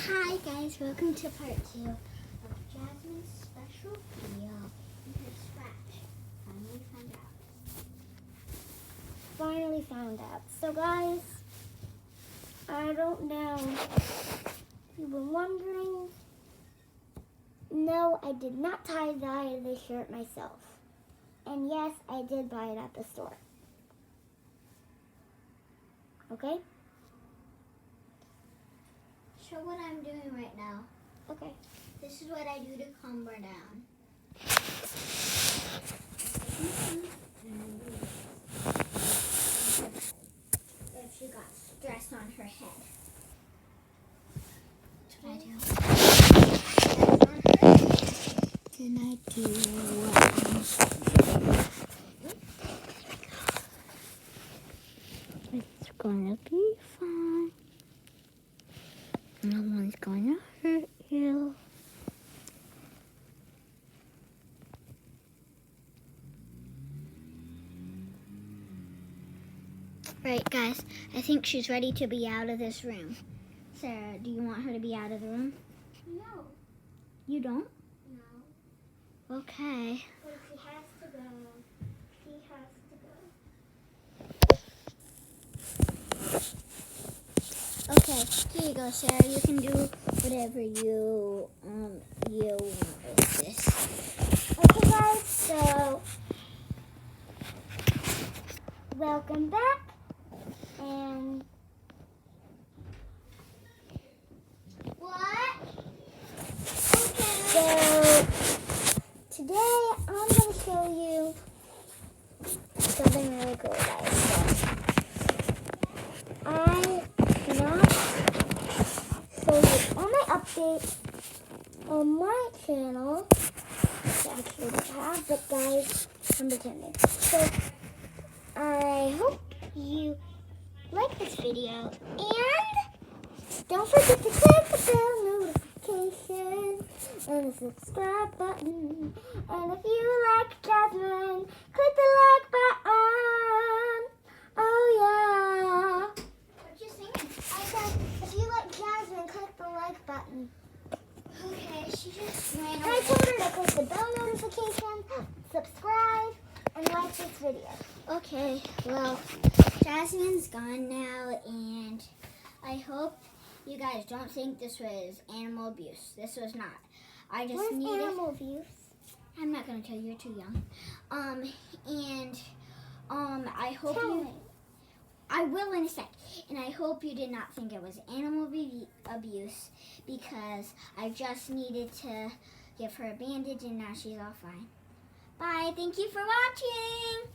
Hi guys, welcome to part 2 of Jasmine's special video in her scratch. Finally found out. So guys, I don't know. You've been wondering. No, I did not tie-dye this shirt myself. And yes, I did buy it at the store. Okay? Show what I'm doing right now. Okay. This is what I do to calm her down. If she got stress on her head. That's what I do. Then I do It's gonna be fine. No one's gonna hurt you. Right, guys, I think she's ready to be out of this room. Sarah, do you want her to be out of the room? No. You don't? No. Okay. But she has to go. She has to go. Okay, here you go, Sarah. You can do whatever you want with this. Okay, guys, so welcome back. And what? Okay. So today I'm going to show you something really cool, guys. So I cannot show you all my updates on my channel. I actually don't have, but guys, I'm pretending. So I hope you like this video, and don't forget to click the bell notification and the subscribe button. And if you like Jasmine, click the like button. Oh yeah. What you singing? I said if you like Jasmine, click the like button. Okay, she just ran away. I told her to click the bell notification, subscribe, and like this video. Okay, well, Jasmine's gone now, and I hope you guys don't think this was animal abuse. This was not. I just needed animal abuse. I'm not gonna tell you, you're too young. I hope I will in a sec. And I hope you did not think it was animal abuse, because I just needed to give her a bandage and now she's all fine. Bye. Thank you for watching.